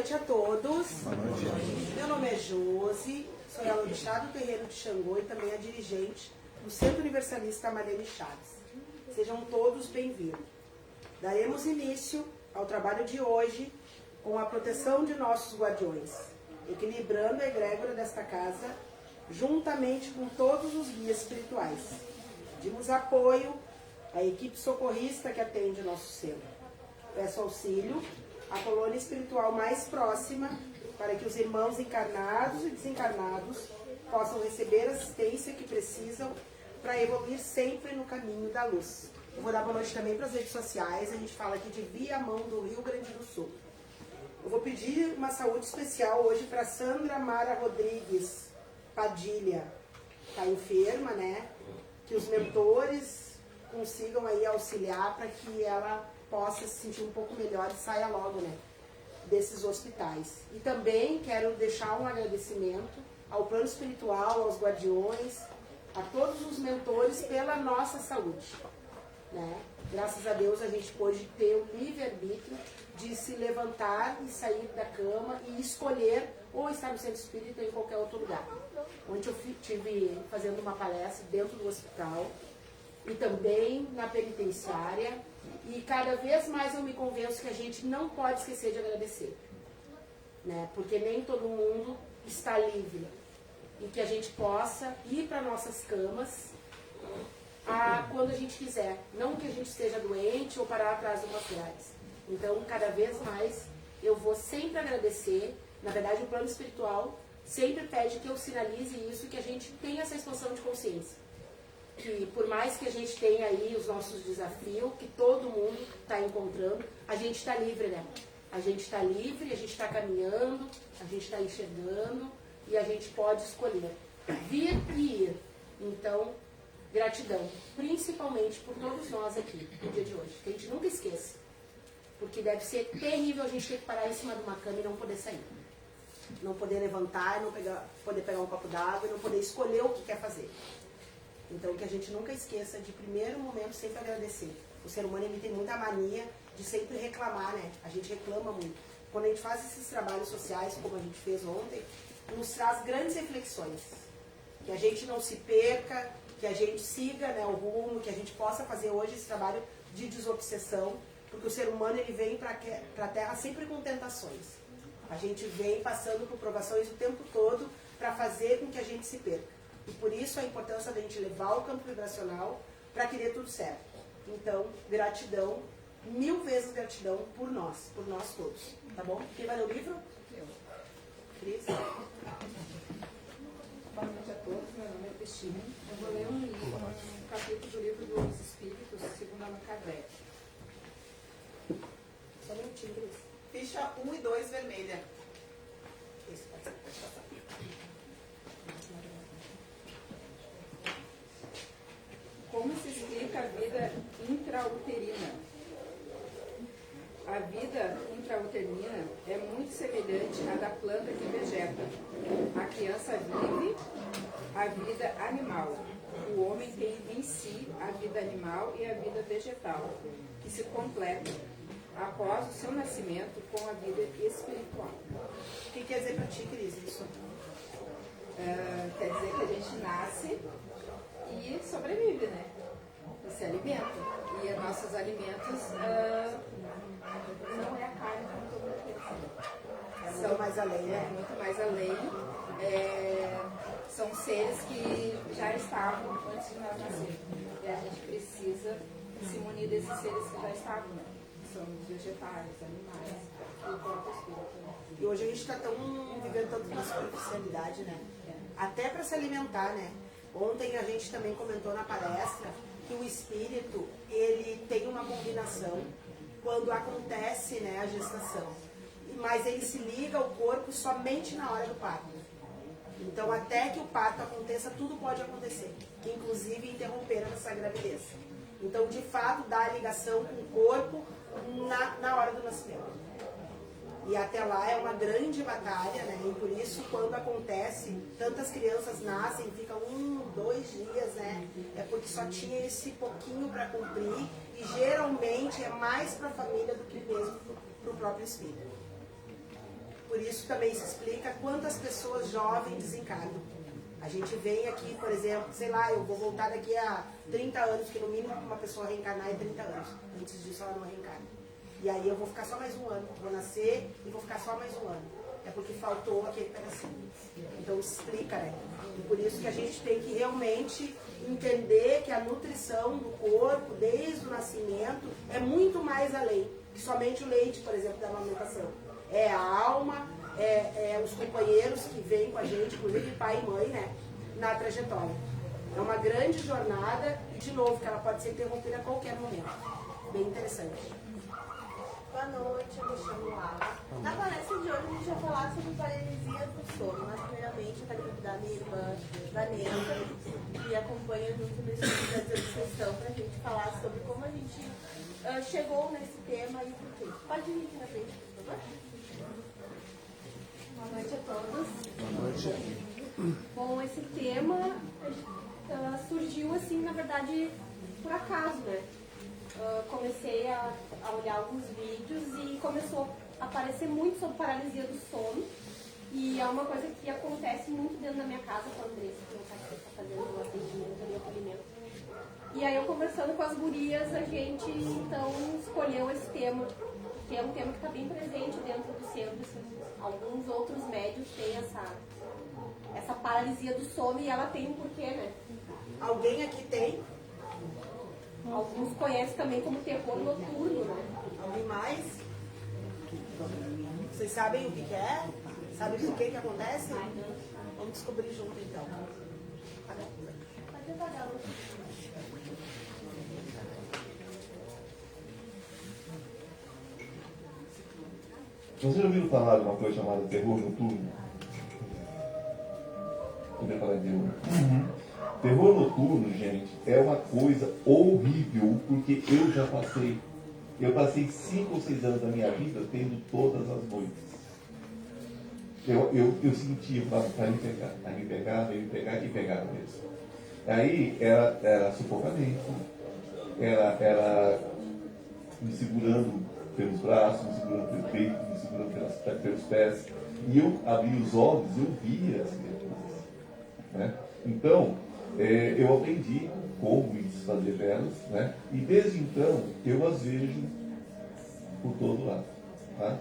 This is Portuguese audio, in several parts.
noite a todos. Boa noite. Meu nome é Josi, sou a orixá do terreiro de Xangô e também a dirigente do Centro Universalista Marlene Chaves. Sejam todos bem-vindos. Daremos início ao trabalho de hoje com a proteção de nossos guardiões, equilibrando a egrégora desta casa, juntamente com todos os guias espirituais. Pedimos apoio à equipe socorrista que atende nosso centro. Peço auxílio à colônia espiritual mais próxima para que os irmãos encarnados e desencarnados possam receber a assistência que precisam para evoluir sempre no caminho da luz. Eu vou dar boa noite também para as redes sociais. A gente fala aqui de Viamão do Rio Grande do Sul. Eu vou pedir uma saúde especial hoje para Sandra Mara Rodrigues Padilha. Está enferma, né? Que os mentores consigam aí auxiliar para que ela possa se sentir um pouco melhor e saia logo, né, desses hospitais. E também quero deixar um agradecimento ao plano espiritual, aos guardiões, a todos os mentores pela nossa saúde, né? Graças a Deus a gente pôde ter o livre-arbítrio de se levantar e sair da cama e escolher ou estar no centro espírita ou em qualquer outro lugar. Ontem eu estive fazendo uma palestra dentro do hospital e também na penitenciária, e cada vez mais eu me convenço que a gente não pode esquecer de agradecer, né? Porque nem todo mundo está livre, e que a gente possa ir para nossas camas quando a gente quiser, não que a gente esteja doente ou parar atrás de umas grades. Então, cada vez mais eu vou sempre agradecer. Na verdade, o plano espiritual sempre pede que eu sinalize isso, que a gente tenha essa expansão de consciência. Que por mais que a gente tenha aí os nossos desafios, que todo mundo está encontrando, a gente está livre, né? A gente está livre, a gente está caminhando, a gente está enxergando e a gente pode escolher vir e ir. Então, gratidão, principalmente por todos nós aqui no dia de hoje, que a gente nunca esqueça. Porque deve ser terrível a gente ter que parar em cima de uma cama e não poder sair. Não poder levantar, não poder pegar um copo d'água e não poder escolher o que quer fazer. Então, que a gente nunca esqueça de, primeiro momento, sempre agradecer. O ser humano, ele tem muita mania de sempre reclamar, né? A gente reclama muito. Quando a gente faz esses trabalhos sociais, como a gente fez ontem, nos traz grandes reflexões. Que a gente não se perca, que a gente siga, né, o rumo, que a gente possa fazer hoje esse trabalho de desobsessão, porque o ser humano, ele vem para a Terra sempre com tentações. A gente vem passando por provações o tempo todo para fazer com que a gente se perca. E por isso a importância da gente levar o campo vibracional para que dê tudo certo. Então, gratidão, 1000 vezes gratidão por nós todos. Tá bom? Quem vai ler o livro? Eu. Cris? Boa noite a todos, meu nome é Cristina. Eu vou ler um capítulo do livro dos Espíritos, segundo Allan Kardec. Só um minutinho, Cris. Ficha 1 e 2, vermelha. Isso, pode passar. Como se explica a vida intrauterina? A vida intrauterina é muito semelhante à da planta que vegeta. A criança vive a vida animal. O homem tem em si a vida animal e a vida vegetal, que se completam após o seu nascimento com a vida espiritual. O que quer dizer para ti, Cris, isso? Quer dizer que a gente nasce e sobrevive, né? E se alimenta. E os nossos alimentos não é a carne como todo mundo pensa. São mais além, né? Muito mais além. São seres que já estavam antes de nós nascermos. E a gente precisa se munir desses seres que já estavam, né? São os vegetais, animais, e o próprio espírito. Né? E hoje a gente está vivendo tanto na superficialidade, né? Até para se alimentar, né? Ontem a gente também comentou na palestra que o espírito, ele tem uma combinação quando acontece, né, a gestação. Mas ele se liga ao corpo somente na hora do parto. Então, até que o parto aconteça, tudo pode acontecer, inclusive interromper essa gravidez. Então, de fato, dá a ligação com o corpo na hora do nascimento. E até lá é uma grande batalha, né? E por isso, quando acontece, tantas crianças nascem, ficam 1, 2 dias, né? É porque só tinha esse pouquinho para cumprir e geralmente é mais para a família do que mesmo para o próprio espírito. por isso também se explica quantas pessoas jovens desencarnam. A gente vem aqui, por exemplo, sei lá, eu vou voltar daqui a 30 anos, que no mínimo uma pessoa reencarnar é 30 anos. Antes disso ela não reencarna. E aí eu vou ficar só mais um ano. Vou nascer e vou ficar só mais um ano. É porque faltou aquele pedacinho. Então explica, né? E por isso que a gente tem que realmente entender que a nutrição do corpo, desde o nascimento, é muito mais além que somente o leite, por exemplo, da amamentação. É a alma, é os companheiros que vêm com a gente, inclusive pai e mãe, né? Na trajetória. É uma grande jornada e, de novo, que ela pode ser interrompida a qualquer momento. Bem interessante. Boa noite, eu me chamo Lara. Na palestra de hoje a gente vai falar sobre paralisia do sono, mas primeiramente eu quero convidar minha irmã Vanessa, que acompanha junto no estudo da desobsessão, para a gente falar sobre como a gente chegou nesse tema e o porquê. Pode vir aqui na frente, por favor? Boa noite a todos. Boa noite. Bom, esse tema surgiu assim, na verdade, por acaso, né? Comecei a olhar alguns vídeos e começou a aparecer muito sobre paralisia do sono. E é uma coisa que acontece muito dentro da minha casa com a Andressa, que está fazendo o atendimento ali, o acolhimento. E aí eu conversando com as gurias, a gente então escolheu esse tema, que é um tema que está bem presente dentro do centro. Assim, alguns outros médios têm essa paralisia do sono e ela tem um porquê, né? Alguém aqui tem? Alguns conhecem também como terror noturno, né? Alguém mais? Vocês sabem o que é? Sabem por que acontece? Vamos descobrir junto então. Pode apagar a luz. Vocês já ouviram falar de uma coisa chamada terror noturno? Poder falar de terror? Terror noturno, gente, é uma coisa horrível, porque eu já passei. Eu passei 5 ou 6 anos da minha vida tendo todas as noites. Eu sentia, para me pegar, aí me pegava, e pegava mesmo. Aí era sufocamento, era me segurando pelos braços, me segurando pelo peito, me segurando pelos pés. E eu abria os olhos e eu via as criaturas. Né? Então, eu aprendi como me desfazer delas, né? E desde então eu as vejo por todo lado. Tá?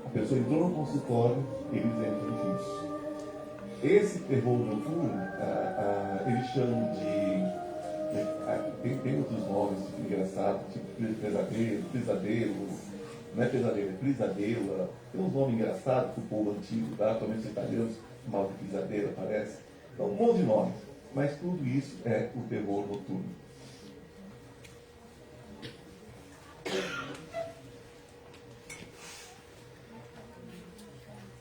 A pessoa entrou no consultório, eles entram nisso. Esse terror noturno, eles chamam tem outros nomes engraçados, tipo pesadelo, não é pesadelo, é prisadela. Tem uns nomes engraçados para o povo antigo, tá? Também os italianos chamam de pisadela, parece. Então, um monte de nomes. Mas tudo isso é o terror noturno.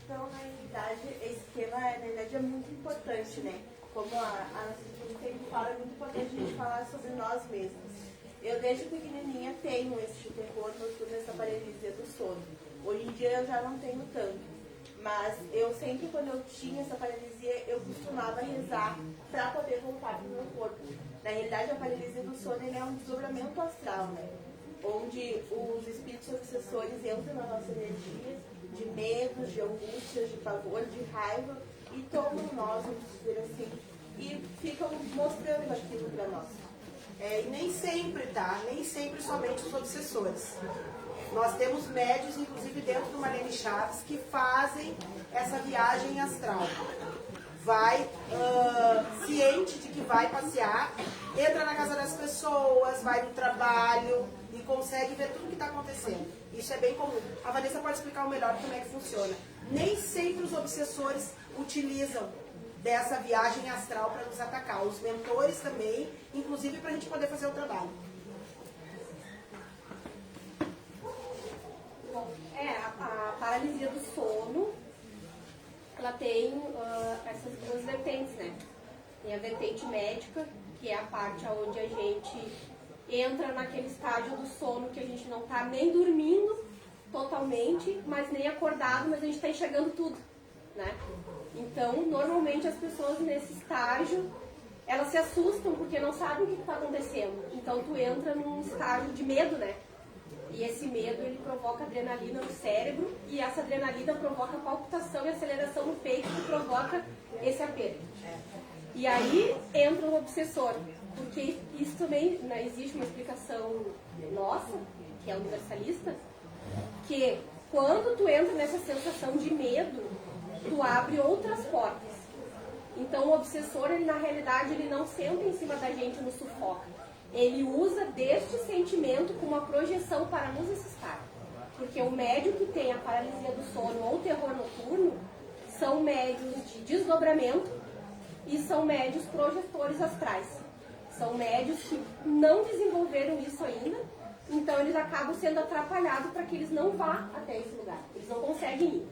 Então, na realidade, esse tema na realidade, é muito importante, né? Como a sempre fala, é muito importante a gente falar sobre nós mesmos. Eu, desde pequenininha, tenho esse terror noturno, essa paralisia do sono. Hoje em dia, eu já não tenho tanto. Mas eu sempre, quando eu tinha essa paralisia, eu costumava rezar para poder voltar para o meu corpo. Na realidade, a paralisia do sono é um desdobramento astral, né? Onde os espíritos obsessores entram na nossa energia de medos, de angústias, de pavor, de raiva e tomam nós, vamos dizer assim, e ficam mostrando aquilo para nós. E nem sempre, tá? Nem sempre somente os obsessores. Nós temos médios, inclusive dentro do Marlene Chaves, que fazem essa viagem astral. Vai ciente de que vai passear, entra na casa das pessoas, vai no trabalho e consegue ver tudo o que está acontecendo. Isso é bem comum. A Vanessa pode explicar melhor como é que funciona. Nem sempre os obsessores utilizam dessa viagem astral para nos atacar. Os mentores também, inclusive para a gente poder fazer o trabalho. A paralisia do sono, ela tem essas duas vertentes, né? Tem a vertente médica, que é a parte onde a gente entra naquele estágio do sono que a gente não está nem dormindo totalmente, mas nem acordado, mas a gente está enxergando tudo, né? Então, normalmente as pessoas nesse estágio, elas se assustam porque não sabem o que está acontecendo. Então, tu entra num estágio de medo, né? E esse medo, ele provoca adrenalina no cérebro, e essa adrenalina provoca palpitação e aceleração no peito, que provoca esse apego. E aí entra o obsessor, porque isso também, né, existe uma explicação nossa, que é universalista, que quando tu entra nessa sensação de medo, tu abre outras portas. Então o obsessor, ele na realidade, ele não senta em cima da gente, nos sufoca. Ele usa deste sentimento como uma projeção para nos assustar. Porque o médium que tem a paralisia do sono ou o terror noturno são médios de desdobramento e são médios projetores astrais. São médios que não desenvolveram isso ainda, então eles acabam sendo atrapalhados para que eles não vá até esse lugar. Eles não conseguem ir.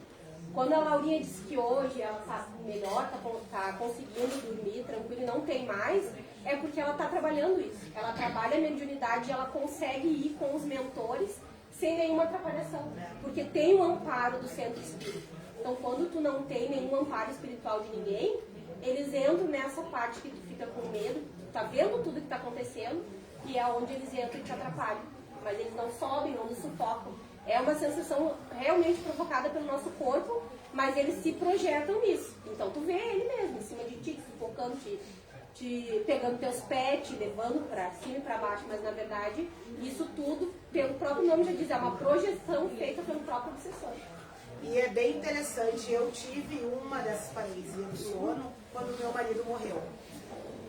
Quando a Laurinha disse que hoje ela está melhor, está conseguindo dormir tranquilo e não tem mais, é porque ela está trabalhando isso. Ela trabalha a mediunidade e ela consegue ir com os mentores sem nenhuma atrapalhação, porque tem o amparo do centro espírita. Então, quando tu não tem nenhum amparo espiritual de ninguém, eles entram nessa parte que tu fica com medo, tu tá vendo tudo que está acontecendo, e é onde eles entram e te atrapalham. Mas eles não sobem, não nos sufocam. É uma sensação realmente provocada pelo nosso corpo, mas eles se projetam nisso. Então tu vê ele mesmo, em cima de ti, sufocando, te pegando teus pés, te levando para cima e para baixo. Mas na verdade, isso tudo, pelo próprio nome já diz, é uma projeção feita pelo próprio obsessor. E é bem interessante, eu tive uma dessas paralisias do sono quando meu marido morreu.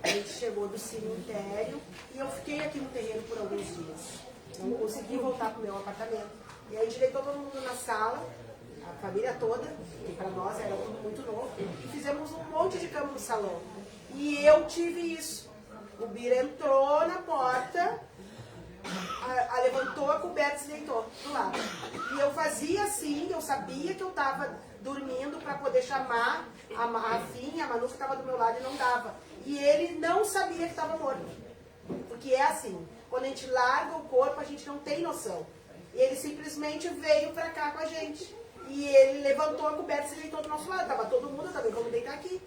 A gente chegou do cemitério e eu fiquei aqui no terreno por alguns dias. Não consegui voltar para o meu apartamento. E aí deitou todo mundo na sala, a família toda, que para nós era tudo muito novo, e fizemos um monte de cama no salão. E eu tive isso. O Bira entrou na porta, levantou a coberta e se deitou do lado. E eu fazia assim, eu sabia que eu estava dormindo para poder chamar a Fim, a Manu que estava do meu lado e não dava. E ele não sabia que estava morto. Porque é assim, quando a gente larga o corpo, a gente não tem noção. E ele simplesmente veio pra cá com a gente. E ele levantou a coberta e se deitou do nosso lado. Tava todo mundo também, como deitar aqui.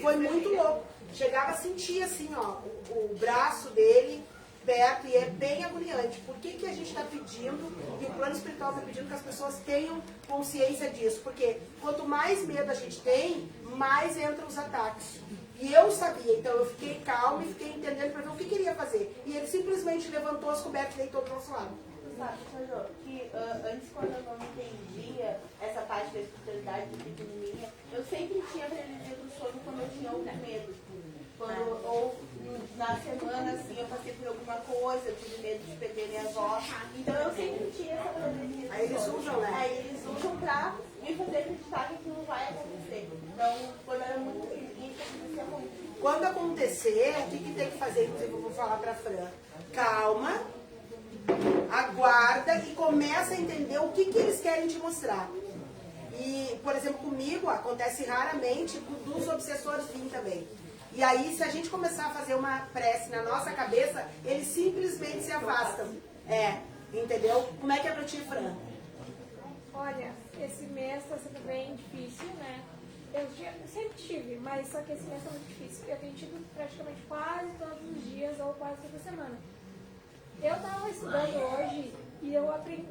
Foi muito louco. Chegava a sentir assim, ó, o braço dele perto, e é bem agoniante. Por que a gente está pedindo, e o plano espiritual está pedindo que as pessoas tenham consciência disso? Porque quanto mais medo a gente tem, mais entram os ataques. E eu sabia, então eu fiquei calma e fiquei entendendo para ver o que queria fazer. E ele simplesmente levantou as cobertas e deitou do nosso lado. Sabe, Sandro, que antes, quando eu não entendia essa parte da espiritualidade de pequenininha, eu sempre tinha paralisia do sono quando eu tinha algum medo. Ou na semana, assim, eu passei por alguma coisa, eu tive medo de perder minha avó. Então eu sempre tinha essa paralisia do sono. Aí eles usam, né? Aí eles usam pra me fazer acreditar que aquilo vai acontecer. Então, quando eu era muito pequenininha, isso acontecia muito. Quando acontecer, o que tem que fazer? Inclusive, eu vou falar pra Fran. Calma, aguarda e começa a entender o que eles querem te mostrar. E, por exemplo, comigo acontece raramente dos obsessores vir também. E aí, se a gente começar a fazer uma prece na nossa cabeça, eles simplesmente se afastam. Entendeu? Como é que é pra ti, Fran? Olha, esse mês está sendo bem difícil, né? Eu sempre tive, mas só que esse mês está muito difícil. Eu tenho tido praticamente quase todos os dias ou quase toda semana. Eu estava estudando hoje e eu aprendi,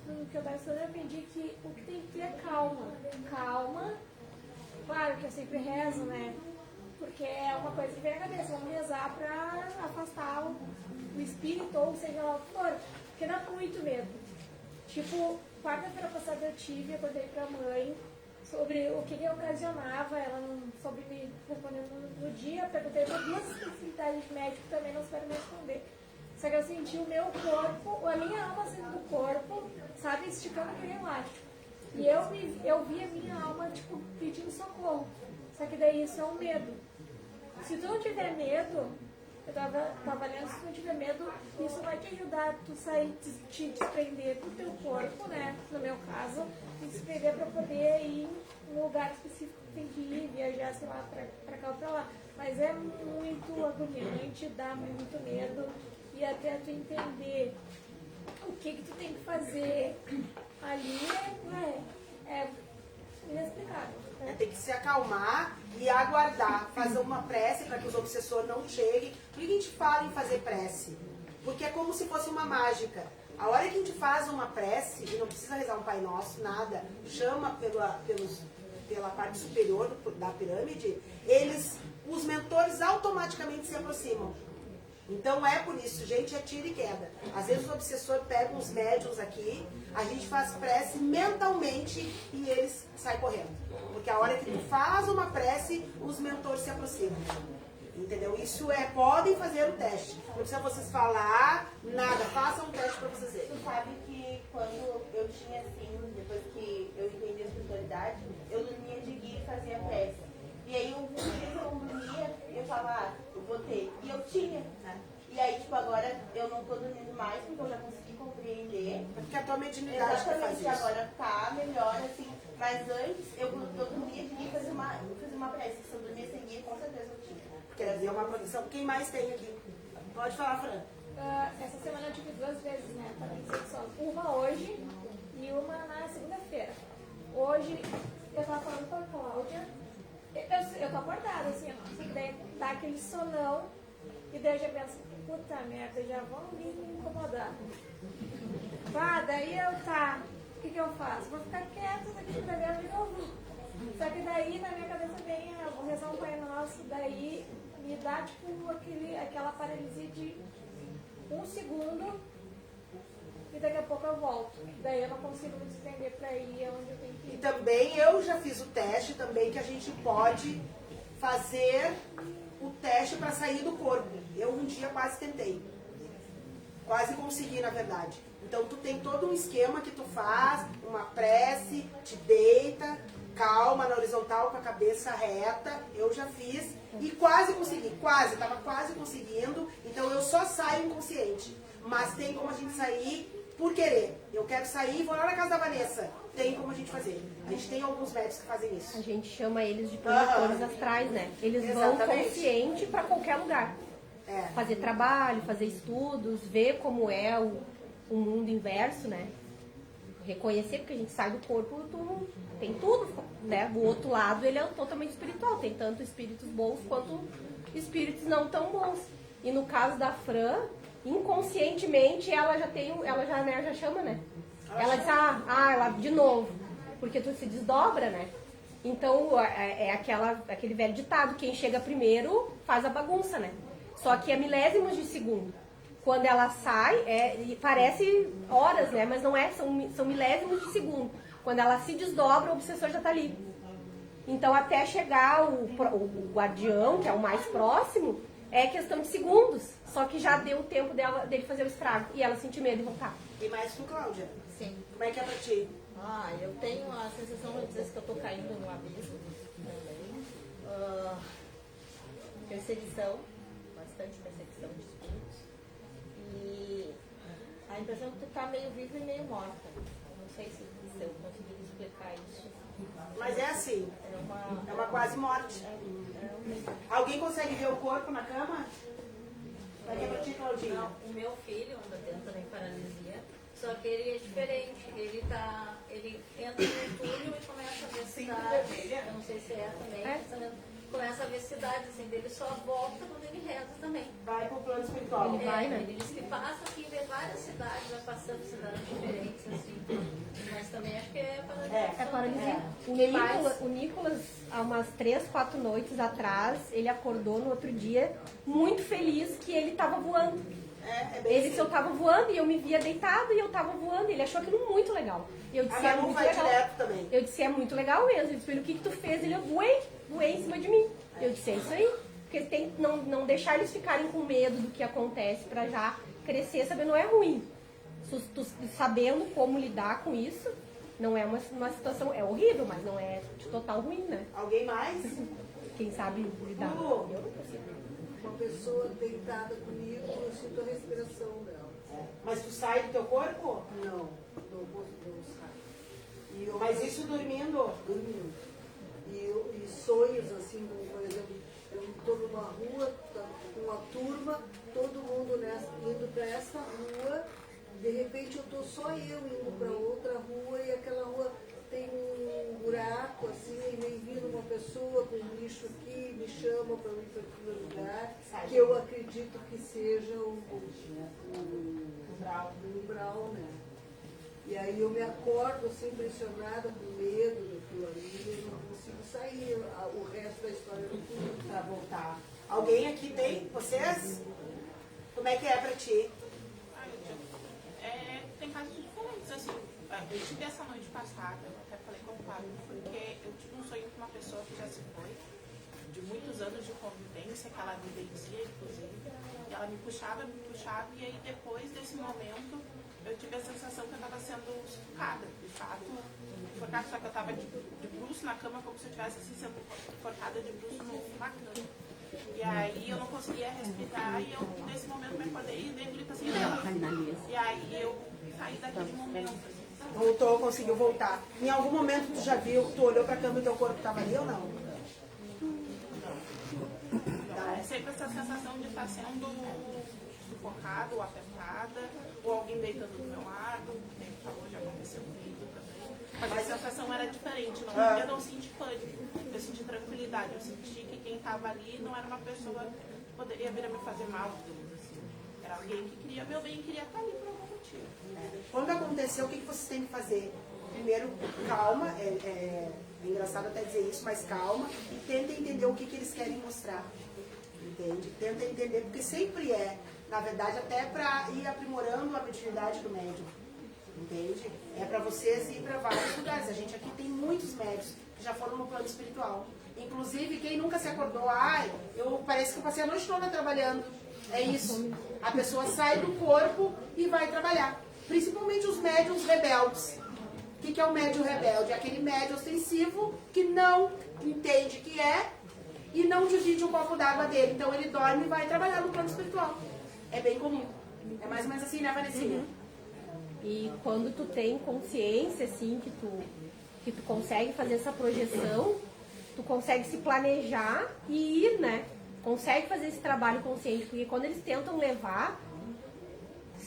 no que eu estava estudando, eu aprendi que o que tem que ter é calma. Calma, claro que eu sempre rezo, né? Porque é uma coisa que vem na cabeça, vamos rezar para afastar o espírito, ou seja lá o que for, porque dá muito medo. Tipo, quarta-feira passada eu acordei pra mãe sobre o que ocasionava, ela não soube me responder no dia, perguntei para duas especialidades de médico também não souberam me responder. Só que eu senti o meu corpo, a minha alma saindo do corpo, sabe, esticando aquele elástico. E eu vi a minha alma, tipo, pedindo socorro. Só que daí isso é um medo. Se tu não tiver medo, eu tava lendo, se tu não tiver medo, isso vai te ajudar a tu sair, te desprender do teu corpo, né? No meu caso, te desprender pra poder ir em um lugar específico que tem que ir, viajar, sei lá, pra cá ou pra lá. Mas é muito agoniante, dá muito medo, e até tu entender o que tu tem que fazer ali é inexplicável. Tem que se acalmar e aguardar, fazer uma prece para que os obsessores não cheguem. Por que a gente fala em fazer prece? Porque é como se fosse uma mágica. A hora que a gente faz uma prece, e não precisa rezar um Pai Nosso, nada, chama pela parte superior da pirâmide, os mentores automaticamente se aproximam. Então é por isso, gente, é tiro e queda. Às vezes o obsessor pega uns médiums aqui, a gente faz prece mentalmente e eles saem correndo. Porque a hora que tu faz uma prece, os mentores se aproximam. Entendeu? Isso podem fazer o teste. Não precisa vocês falar nada, façam um teste para vocês verem. Tu sabe que quando eu tinha assim, depois que eu entendi a espiritualidade, eu dormia de guia e fazia prece. E aí um dia eu não dormia, eu falava, eu vou ter. E eu tinha, né? E aí, tipo, agora eu não tô dormindo mais, porque eu já consegui compreender. Porque a tua mediunidade que faz exatamente, isso. agora tá melhor, assim. Mas antes, eu dormia de guia e fazia uma prece. Se eu dormia sem guia, com certeza eu tinha. Quer dizer, uma proteção. Quem mais tem aqui? Pode falar, Fran. Essa semana eu tive 2 vezes, né? Paralisexões. Uma hoje e uma na segunda-feira. Hoje, eu tava falando com a Cláudia. Eu tô acordada, assim, ó. Só que daí dá aquele sonão. E daí eu já penso, puta merda, já vão vir me incomodar. Daí o que eu faço? Vou ficar quieta daqui pra ver de novo. Só que daí na minha cabeça vem, eu vou rezar um Pai Nosso, daí me dá tipo aquela paralisia de 1 segundo e daqui a pouco eu volto. Daí eu não consigo me desprender pra ir onde eu tenho que ir. E também eu já fiz o teste também que a gente pode fazer o teste para sair do corpo. Eu um dia quase tentei. Quase consegui, na verdade. Então tu tem todo um esquema que tu faz, uma prece, te deita, calma, na horizontal, com a cabeça reta. Eu já fiz e quase consegui, tava quase conseguindo. Então eu só saio inconsciente. Mas tem como a gente sair por querer. Eu quero sair, vou lá na casa da Vanessa. Tem como a gente fazer. A gente tem alguns médicos que fazem isso. A gente chama eles de projetores astrais, né? Eles vão consciente para qualquer lugar. Fazer trabalho, fazer estudos, ver como é o mundo inverso, né? Reconhecer, porque a gente sai do corpo, tem tudo, né? O outro lado, ele é totalmente espiritual. Tem tanto espíritos bons quanto espíritos não tão bons. E no caso da Fran, inconscientemente, ela já chama, né? Ela diz, ela de novo, porque tu se desdobra, né? Então, é aquele velho ditado, quem chega primeiro faz a bagunça, né? Só que é milésimos de segundo. Quando ela sai, parece horas, né? Mas não é, são milésimos de segundo. Quando ela se desdobra, o obsessor já tá ali. Então, até chegar o guardião, que é o mais próximo, é questão de segundos. Só que já deu o tempo dele fazer o estrago. E ela sentir medo e voltar. E mais tu, Cláudia? Sim. Como é que é pra ti? Eu tenho a sensação, às vezes, que eu tô caindo no abismo também. Perseguição, bastante perseguição de espíritos. E a impressão que tu tá meio viva e meio morta. Não sei se eu conseguir explicar isso. Mas é assim, é uma quase morte. Alguém consegue ver o corpo na cama? Como é que é pra ti, Claudinha? Não, o meu filho anda tendo também paralisia, só que ele é diferente. Ele entra no túnel e começa a ver cidade. Eu não sei se é também. Começa a ver cidades, assim, dele só volta quando ele reza também. Vai pro plano espiritual. Ele diz que passa aqui, vê várias cidades, vai passando cidades diferentes, assim. Mas também acho que é paralisia. É paralisia. O Nicolas, há umas 3, 4 noites atrás, ele acordou no outro dia muito feliz que ele estava voando. Ele disse, eu tava voando e eu me via deitado e eu tava voando. Ele achou aquilo muito legal. Eu disse, é muito legal. Também. Eu disse, é muito legal mesmo. Ele disse, o que tu fez? Ele, eu voei em cima de mim. Eu disse, é isso aí. Porque tem não deixar eles ficarem com medo do que acontece pra já crescer, sabendo, não é ruim. Sabendo como lidar com isso, não é uma situação, é horrível, mas não é de total ruim, né? Alguém mais? Quem sabe lidar. Eu não consigo. Uma pessoa deitada comigo, eu sinto a respiração dela. Mas tu sai do teu corpo? Não sai. Mas isso dormindo? Dormindo. E sonhos, assim, como, por exemplo, eu estou numa rua, com uma turma, todo mundo indo para essa rua, de repente eu estou só eu indo para outra rua e aquela rua tem um buraco, assim, e vem vindo uma pessoa com um bicho aqui, me chamam para ir para aquele lugar, que eu acredito que seja o umbral, né? E aí eu me acordo assim, impressionada, com medo daquilo ali, eu não consigo sair, o resto da história não consigo. Para voltar. Alguém aqui tem? Vocês? Como é que é pra ti? Tem casos diferentes, assim. Eu tive essa noite passada, eu até falei com o Fábio, porque eu tive um sonho com uma pessoa que já se foi, de muitos anos de convivência, que ela vivencia, inclusive. E ela me puxava, e aí depois desse momento, eu tive a sensação que eu estava sendo sufocada, de fato. Sufocada, só que eu estava de bruço na cama, como se eu estivesse assim, sendo sufocada de bruço na cama. E aí eu não conseguia respirar, e eu nesse momento me acordei e dei um grito assim, não. E aí eu saí daquele momento. Assim. Voltou, conseguiu voltar. Em algum momento tu já viu, tu olhou pra cama e teu corpo estava ali ou não? É sempre essa sensação de estar sendo sufocado ou apertada, ou alguém deitando do meu lado, como falou, já aconteceu comigo também. Mas a sensação era diferente, eu não senti pânico, eu senti tranquilidade, eu senti que quem estava ali não era uma pessoa que poderia vir a me fazer mal, assim. Era alguém que queria meu bem e queria estar ali por algum motivo. Quando aconteceu, o que vocês têm que fazer? Primeiro, calma, é engraçado até dizer isso, mas calma, e tenta entender o que eles querem mostrar. Entende? Tenta entender, porque sempre na verdade, até para ir aprimorando a mediunidade do médium. Entende? É para vocês ir para vários lugares. A gente aqui tem muitos médios que já foram no plano espiritual. Inclusive, quem nunca se acordou, parece que eu passei a noite toda trabalhando. É isso. A pessoa sai do corpo e vai trabalhar. Principalmente os médiums rebeldes. O que é o médium rebelde? É aquele médium ostensivo que não entende que e não divide o copo d'água dele. Então ele dorme e vai trabalhar no plano espiritual. É bem comum. É mais ou menos assim, né, Vanessinha? E quando tu tem consciência, assim, que tu consegue fazer essa projeção, tu consegue se planejar e ir, né? Consegue fazer esse trabalho consciente, porque quando eles tentam levar,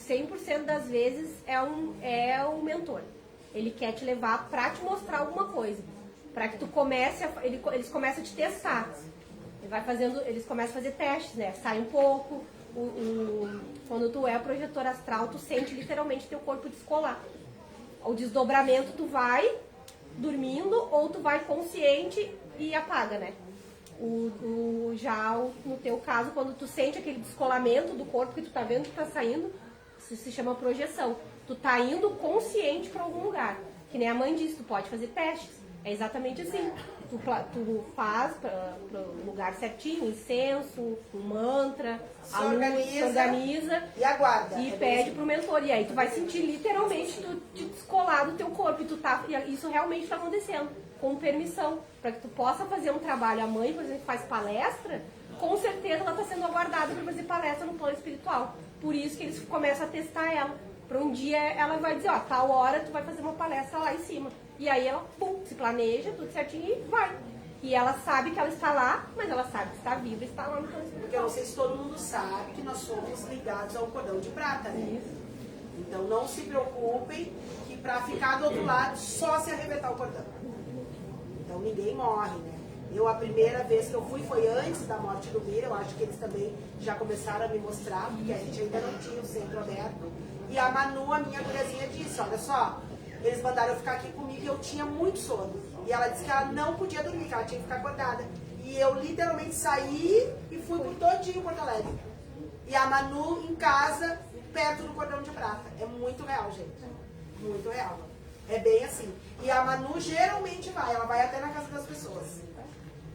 100% das vezes é um mentor. Ele quer te levar pra te mostrar alguma coisa. Pra que tu comece eles começam a te testar. Eles começam a fazer testes, né? Sai um pouco. Quando tu é projetor astral, tu sente literalmente teu corpo descolar. O desdobramento tu vai dormindo ou tu vai consciente e apaga, né? No teu caso, quando tu sente aquele descolamento do corpo que tu tá vendo que tá saindo, isso se chama projeção. Tu tá indo consciente para algum lugar. Que nem a mãe disse, tu pode fazer testes. É exatamente assim. Tu faz para o lugar certinho, incenso, um mantra, se organiza e aguarda. E pede pro mentor. E aí tu vai sentir literalmente tu te descolar do teu corpo. E isso realmente está acontecendo, com permissão. Para que tu possa fazer um trabalho. A mãe, por exemplo, faz palestra, com certeza ela está sendo aguardada para fazer palestra no plano espiritual. Por isso que eles começam a testar ela. Para um dia ela vai dizer, tal hora tu vai fazer uma palestra lá em cima. E aí ela, se planeja, tudo certinho e vai. E ela sabe que ela está lá, mas ela sabe que está viva e está lá no plano espiritual. Porque eu não sei se todo mundo sabe que nós somos ligados ao cordão de prata, né? Então não se preocupem que para ficar do outro lado, só se arrebentar o cordão. Então ninguém morre, né? A primeira vez que eu fui foi antes da morte do Mira. Eu acho que eles também já começaram a me mostrar, porque a gente ainda não tinha o centro aberto. E a Manu, a minha guriazinha, disse, olha só, eles mandaram eu ficar aqui comigo e eu tinha muito sono. E ela disse que ela não podia dormir, que ela tinha que ficar acordada. E eu literalmente saí e fui por todinho Porto Alegre. E a Manu em casa, perto do cordão de prata. É muito real, gente. Muito real. É bem assim. E a Manu geralmente ela vai até na casa das pessoas.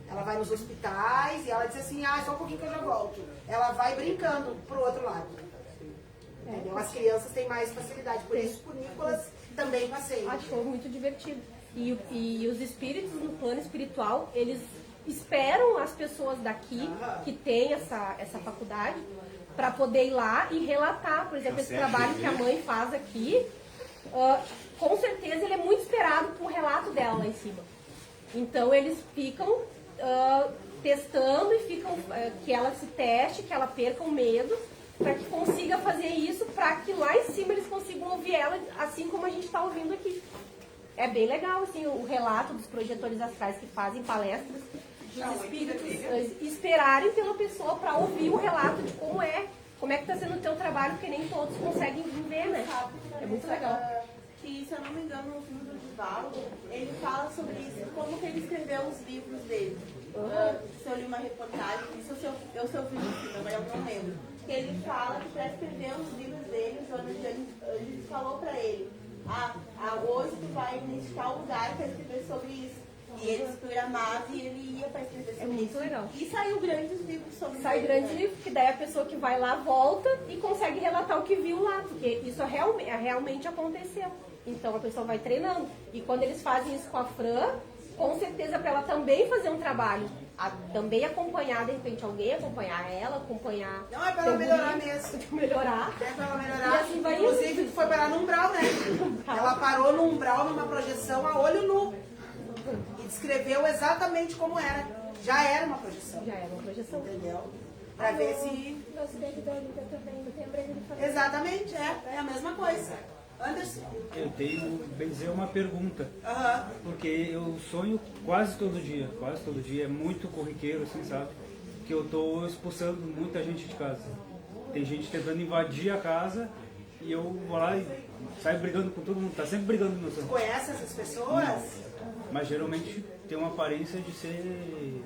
Ela vai nos hospitais e ela diz assim, só um pouquinho que eu já volto. Ela vai brincando pro outro lado. Entendeu? As crianças têm mais facilidade. Por isso, o Nicolas também passei. Achou muito divertido. E os espíritos no plano espiritual, eles esperam as pessoas daqui que têm essa faculdade para poder ir lá e relatar. Por exemplo, esse trabalho que a mãe faz aqui, com certeza ele é muito esperado pro relato dela lá em cima. Então eles ficam testando e ficam que ela se teste, que ela perca o medo, para que consiga fazer isso, para que lá em cima eles consigam ouvir ela, assim como a gente está ouvindo aqui. É bem legal, assim, o relato dos projetores astrais que fazem palestras dos espíritos esperarem pela pessoa para ouvir o relato de como é que está sendo o teu trabalho, porque nem todos conseguem ver, né? É muito legal. Que, se eu não me engano, no filme do Divaldo, ele fala sobre isso, como que ele escreveu os livros dele. Se eu li uma reportagem, isso eu ouvi no filme, mas eu não lembro. Que ele fala que para escrever os livros dele, o Jonas Jannes falou para ele, hoje tu vai nesse tal lugar para escrever sobre isso. E ele se programava e ele ia para escrever sobre isso. É muito legal. E saiu grandes livros sobre isso. Sai grandes livros, que daí a pessoa que vai lá volta e consegue relatar o que viu lá, porque isso realmente aconteceu. Então a pessoa vai treinando. E quando eles fazem isso com a Fran, com certeza para ela também fazer um trabalho, também acompanhar, de repente, alguém acompanhar ela, acompanhar... Não, é para ela melhorar mesmo. Melhorar. É para ela melhorar. E assim vai Inclusive, indo. tu foi parar no umbral, né? Ela parou no umbral, numa projeção a olho nu. E descreveu exatamente como era. Já era uma projeção. Já era uma projeção. Entendeu? Pra ver se... No acidente da Olivia também, lembrei dele falando. Exatamente, é a mesma coisa. Anderson? Eu tenho, bem dizer, uma pergunta. Aham. Porque eu sonho quase todo dia, é muito corriqueiro, assim, sabe? Que eu tô expulsando muita gente de casa. Tem gente tentando invadir a casa e eu vou lá e saio brigando com todo mundo, tá sempre brigando no meu sonho. Conhece essas pessoas? Não. Mas geralmente tem uma aparência de ser,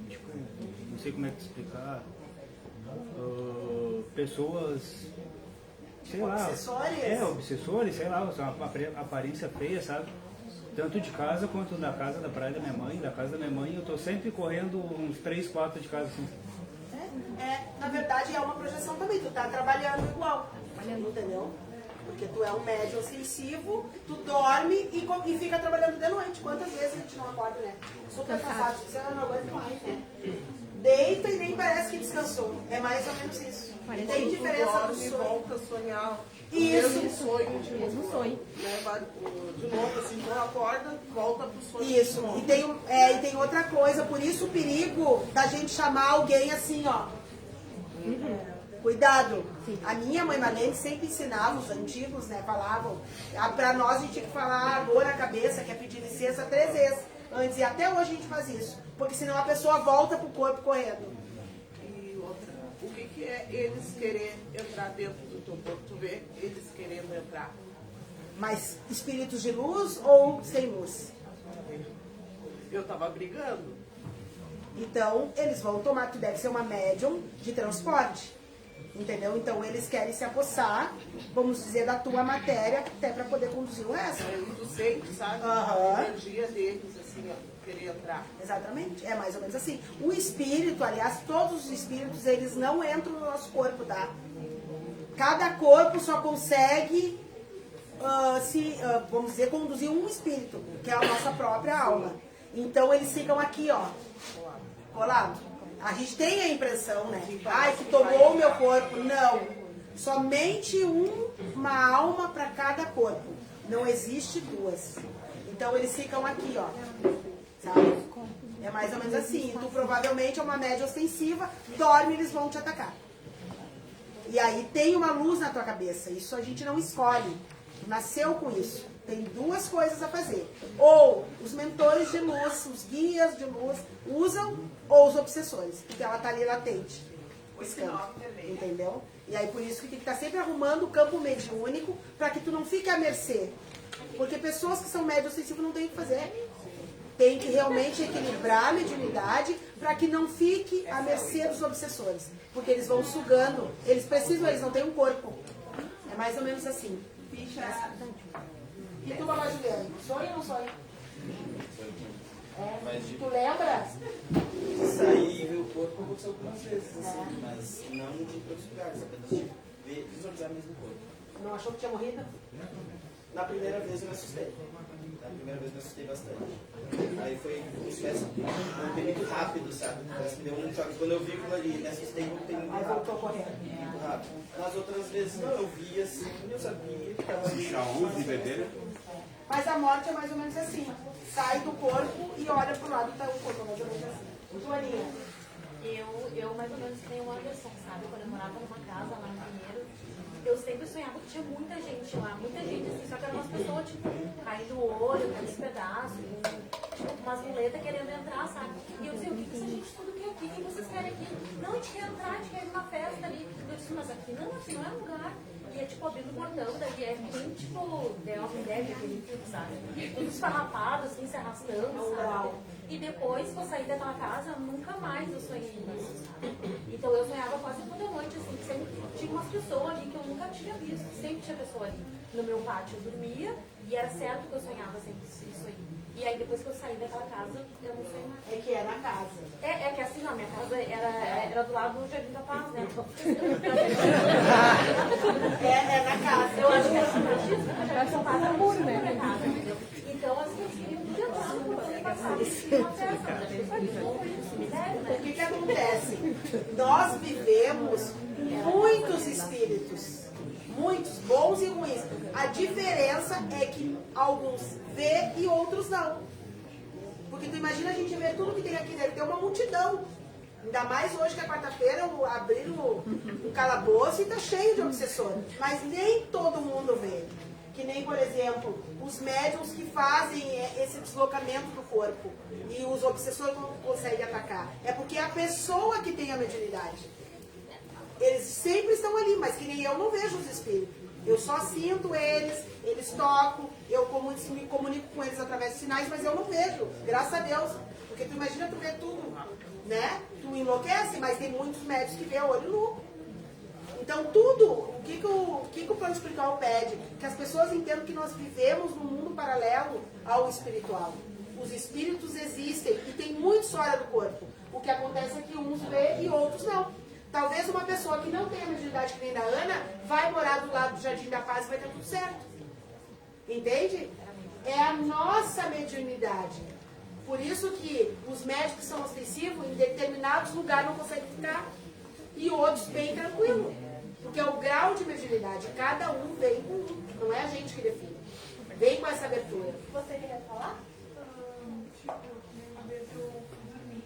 tipo, não sei como é que explicar, pessoas, sei lá, obsessores, sei lá, uma aparência feia, sabe? Tanto de casa quanto da casa da praia da minha mãe, da casa da minha mãe, eu tô sempre correndo uns 3, 4 de casa assim. Na verdade é uma projeção também, tu tá trabalhando igual, entendeu? Porque tu é um médium sensível, tu dorme e fica trabalhando de noite. Quantas vezes a gente não acorda, né? Super cansado, você não aguenta mais, né? Deita e nem parece que descansou. É mais ou menos isso. Tem diferença do sonho. Volta a sonhar. Isso. O mesmo sonho de mesmo novo. sonho. De novo, assim, tu acorda, volta pro sonho. Isso. E tem outra coisa, por isso o perigo da gente chamar alguém assim, ó. Cuidado. A minha mãe Marlene sempre ensinava, os antigos, né, falavam, pra nós a gente tinha que falar a dor na cabeça, que é pedir licença 3 vezes antes, e até hoje a gente faz isso, porque senão a pessoa volta pro corpo correndo. E outra, o que é eles querer entrar dentro do teu corpo? Tu vê eles querendo entrar. Mas espíritos de luz ou sem luz? Eu tava brigando. Então, eles vão tomar, tu deve ser uma médium de transporte. Entendeu? Então eles querem se apossar, vamos dizer, da tua matéria, até para poder conduzir o resto. Tu sente, sabe? A energia deles, assim, querer entrar. Exatamente, é mais ou menos assim. O espírito, aliás, todos os espíritos, eles não entram no nosso corpo, tá? Cada corpo só consegue, vamos dizer, conduzir um espírito, que é a nossa própria alma. Então eles ficam aqui, ó, colado. A gente tem a impressão, né? Ai, que tomou o meu corpo. Não. Somente uma alma para cada corpo. Não existe 2. Então eles ficam aqui, ó. Sabe? É mais ou menos assim. Tu provavelmente é uma média ostensiva, dorme, eles vão te atacar. E aí tem uma luz na tua cabeça. Isso a gente não escolhe. Tu nasceu com isso. Tem 2 coisas a fazer. Ou os mentores de luz, os guias de luz usam, ou os obsessores, porque ela tá ali latente. Entendeu? E aí por isso que tem que estar sempre arrumando o campo mediúnico para que tu não fique à mercê. Porque pessoas que são médios sensíveis não tem o que fazer. Tem que realmente equilibrar a mediunidade para que não fique à mercê dos obsessores. Porque eles vão sugando, eles não têm um corpo. É mais ou menos assim. E tu, Babá Juliana, sonha ou não sonha? Tu lembra? Sair e ver o corpo aconteceu algumas vezes, assim, mas não de outros lugares, apenas de visualizar mesmo o corpo. Não achou que tinha morrido? Na primeira vez eu me assustei. Na primeira vez eu me assustei bastante. Aí foi como se tivesse um muito rápido, sabe? Parece que deu um choque. Quando eu vi aquilo ali, me assustei voltei muito rápido. Aí voltou correndo. Muito rápido. Nas outras vezes não, eu vi assim, eu sabia que estava ali. de beber? Mas a morte é mais ou menos assim. Sai do corpo e olha pro lado e tá o corpo, mais ou menos assim. Joaninha. Eu mais ou menos tenho uma versão, sabe? Quando eu morava numa casa lá no Pinheiro, eu sempre sonhava que tinha muita gente lá, muita gente assim, só que eram umas pessoas, tipo, caindo o olho, caindo os pedaços. umas muletas querendo entrar, sabe? E eu dizia, o que essa gente tudo quer aqui? O que vocês querem aqui? Não, a gente quer entrar, a gente quer ir numa festa ali. Eu disse, mas aqui não é lugar. E é tipo abrindo o portão, daí é bem tipo The Walking Dead, aquele filme, sabe? Tudo esfarrapado, assim, se arrastando, sabe? E depois que eu saí daquela casa, nunca mais eu sonhei nisso, sabe? Então eu sonhava quase toda noite, assim, sempre tinha umas pessoas ali que eu nunca tinha visto, sempre tinha pessoa ali. No meu pátio eu dormia e era certo que eu sonhava sempre isso aí. E aí depois que eu saí daquela casa, eu não sei mais. É que é na casa. É que assim, não, minha casa era do lado do Jardim da Paz, né? É na casa. Eu acho que era machismo, porque já tinha passado um muro, né? Minha casa, entendeu? Então, assim, eu queria tentando passar uma festa. O que acontece? Nós vivemos muitos espíritos. Muitos, bons e ruins. A diferença é que alguns vê e outros não. Porque tu imagina a gente ver tudo que tem aqui dentro, tem uma multidão. Ainda mais hoje que é quarta-feira, abriram um calabouço e tá cheio de obsessores. Mas nem todo mundo vê. Que nem, por exemplo, os médiums que fazem esse deslocamento do corpo e os obsessores não conseguem atacar. É porque é a pessoa que tem a mediunidade. Eles sempre estão ali, mas que nem eu não vejo os espíritos. Eu só sinto eles tocam, eu me comunico com eles através de sinais, mas eu não vejo, graças a Deus. Porque tu imagina tu ver tudo, né? Tu enlouquece, mas tem muitos médicos que vê a olho nu. Então tudo, o que o plano espiritual pede? Que as pessoas entendam que nós vivemos num mundo paralelo ao espiritual. Os espíritos existem e tem muito fora do corpo. O que acontece é que uns vê e outros não. Talvez uma pessoa que não tem a mediunidade que nem da Ana vai morar do lado do Jardim da Paz e vai ter tudo certo. Entende? É a nossa mediunidade. Por isso que os médicos que são ostensivos, em determinados lugares não conseguem ficar. E outros bem tranquilo. Porque é o grau de mediunidade. Cada um vem com um. Não é a gente que define. Vem com essa abertura. Você queria falar? Tipo, uma vez eu dormi,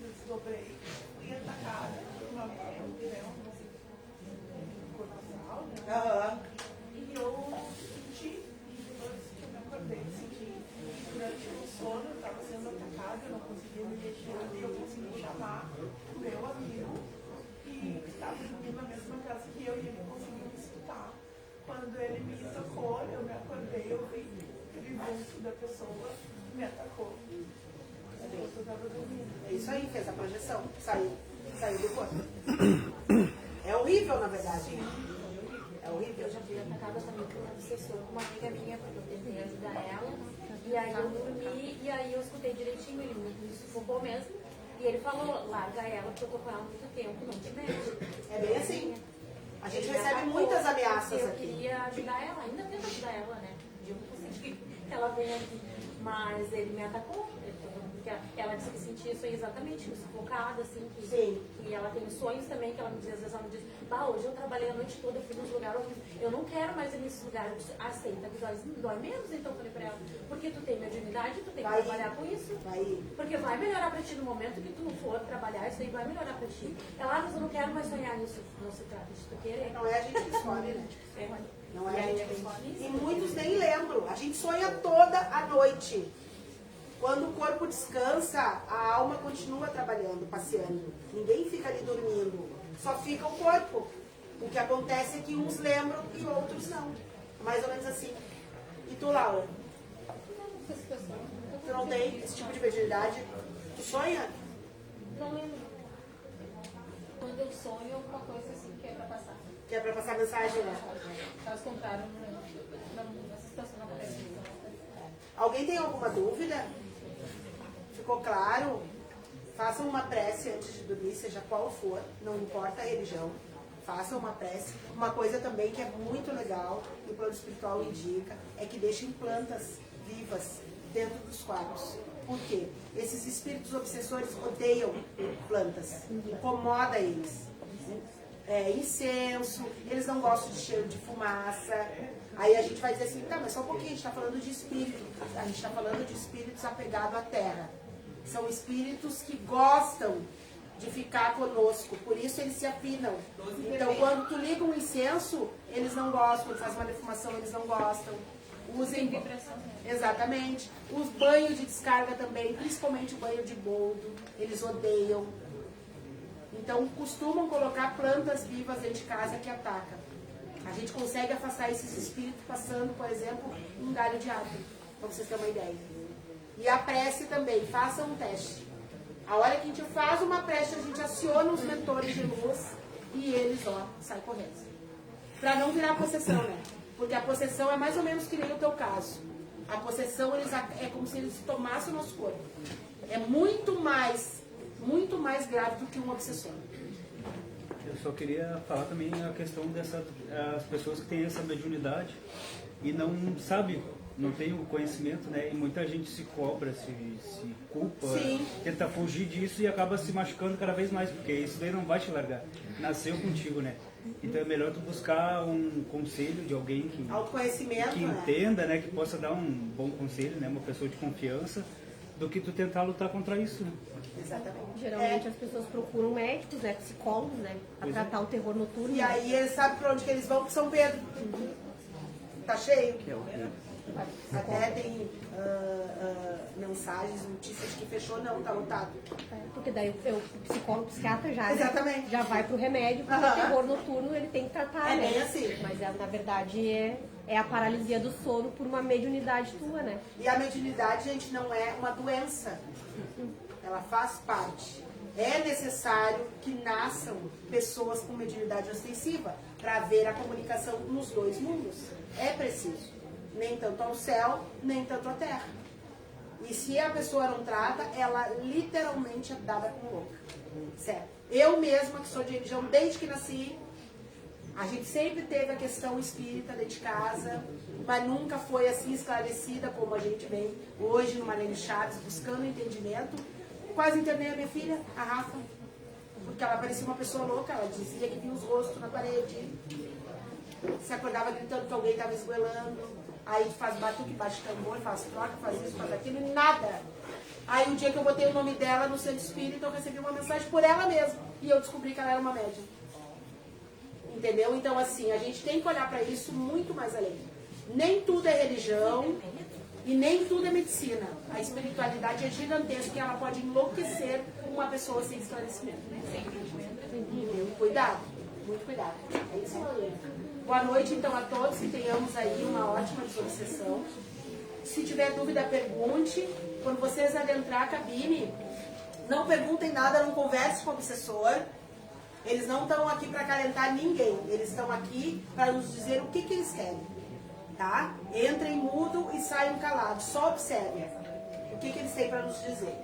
eu desdobrei, fui atacada por uma corporal, né? E eu senti, depois que eu me acordei, senti durante o sono, eu estava sendo atacada, eu não conseguia me mexer, eu consegui chamar o meu amigo que estava dormindo na mesma casa que eu e ele conseguiu me escutar. Quando ele me tocou, eu me acordei, eu vi aquele vulto da pessoa me atacou. Eu estava dormindo. É isso aí, fez a projeção. Saiu do corpo. É horrível, na verdade. É horrível. Eu já fui atacada também por uma obsessor com uma amiga minha, porque eu tentei ajudar ela. E aí eu dormi, e aí eu escutei direitinho, ele me sufocou mesmo. E ele falou, larga ela, porque eu tô com ela há muito tempo, não te mexe. É bem assim. A gente Ele recebe atacou, muitas ameaças eu aqui. queria ajudar ela, ainda tento ajudar ela, né? Eu não consegui que ela venha aqui. Mas ele me atacou, porque ela disse que sentia isso aí exatamente, sufocada, assim, que ela tem sonhos também, que ela me diz, às vezes ela me diz, hoje eu trabalhei a noite toda, eu fui nos lugares horríveis, eu não quero mais ir nesses lugares, eu disse, aceita que dói menos, então eu falei pra ela, porque tu tem mediunidade, tu tem que trabalhar com isso, porque vai melhorar pra ti no momento que tu não for trabalhar, isso aí vai melhorar pra ti. Ela, mas eu não quero mais sonhar nisso, não se trata de tu querer. Não é a gente que escolhe, né? Não é a gente que escolhe. E muitos nem lembram. A gente sonha toda a noite. Quando o corpo descansa, a alma continua trabalhando, passeando. Ninguém fica ali dormindo. Só fica o corpo. O que acontece é que uns lembram e outros não. Mais ou menos assim. E tu, Laura? Tu não tem esse tipo de mediunidade? Tu sonha? Não lembro. Quando eu sonho, alguma coisa assim que é pra passar. Que é pra passar mensagem, né? Caso contrário, nessa situação não acontece. Alguém tem alguma dúvida? Ficou claro? Façam uma prece antes de dormir, seja qual for, não importa a religião. Façam uma prece. Uma coisa também que é muito legal, e o plano espiritual indica, é que deixem plantas vivas dentro dos quartos. Por quê? Esses espíritos obsessores odeiam plantas, incomoda eles. Incenso, eles não gostam de cheiro de fumaça. Aí a gente vai dizer assim, tá, mas só um pouquinho, a gente está falando de espírito. A gente está falando de espíritos apegados à terra. São espíritos que gostam de ficar conosco, por isso eles se afinam. Então, quando tu liga um incenso, eles não gostam, quando faz uma defumação, eles não gostam. Usem vibração. Exatamente. Os banhos de descarga também, principalmente o banho de boldo, eles odeiam. Então costumam colocar plantas vivas dentro de casa que atacam. A gente consegue afastar esses espíritos passando, por exemplo, um galho de árvore, para vocês terem uma ideia. E a prece também, façam um teste. A hora que a gente faz uma prece, a gente aciona os mentores de luz e eles, saem correndo. Para não virar possessão, né? Porque a possessão é mais ou menos que nem o teu caso. A possessão é como se eles tomassem o nosso corpo. É muito mais grave do que um obsessor. Eu só queria falar também a questão as pessoas que têm essa mediunidade e não sabem, não tem o conhecimento, né? E muita gente se cobra, se culpa, Sim. Tenta fugir disso e acaba se machucando cada vez mais, porque isso daí não vai te largar. Nasceu contigo, né? Então é melhor tu buscar um conselho de alguém que, autoconhecimento, que entenda, né? Que possa dar um bom conselho, né? Uma pessoa de confiança, do que tu tentar lutar contra isso, né? Exatamente. Geralmente as pessoas procuram médicos, né? Psicólogos, né? Pra tratar o terror noturno. E aí eles sabem pra onde que eles vão, que São Pedro. Tá cheio. Até tem mensagens, notícias que fechou, não, tá lotado. Porque daí o psicólogo, o psiquiatra já, exatamente. Né, já vai pro remédio, porque o terror noturno ele tem que tratar, né? Bem assim. Mas na verdade é a paralisia do sono por uma mediunidade tua, né? E a mediunidade, gente, não é uma doença. Ela faz parte. É necessário que nasçam pessoas com mediunidade ostensiva para ver a comunicação nos dois mundos. É preciso. Nem tanto ao céu, nem tanto à terra. E se a pessoa não trata, ela literalmente é dada como louca. Certo? Eu mesma, que sou de religião desde que nasci, a gente sempre teve a questão espírita dentro de casa, mas nunca foi assim esclarecida como a gente vem hoje no Marlene Chaves, buscando entendimento. Quase internei a minha filha, a Rafa, porque ela parecia uma pessoa louca, ela dizia que vinha os rostos na parede, se acordava gritando que alguém estava esgoelando, aí faz batuque, bate tambor, faz troca, faz isso, faz aquilo, e nada. Aí o dia que eu botei o nome dela no centro espírita, eu recebi uma mensagem por ela mesma, e eu descobri que ela era uma médium. Entendeu? Então, assim, a gente tem que olhar para isso muito mais além. Nem tudo é religião e nem tudo é medicina. A espiritualidade é gigantesca e ela pode enlouquecer uma pessoa sem esclarecimento. Muito cuidado, muito cuidado. É isso aí. Boa noite, então, a todos, que tenhamos aí uma ótima desobsessão. Se tiver dúvida, pergunte. Quando vocês adentrar a cabine, não perguntem nada, não converse com o obsessor. Eles não estão aqui para acalentar ninguém. Eles estão aqui para nos dizer o que eles querem. Tá? Entrem mudo e saiam calados. Só observem o que eles têm para nos dizer.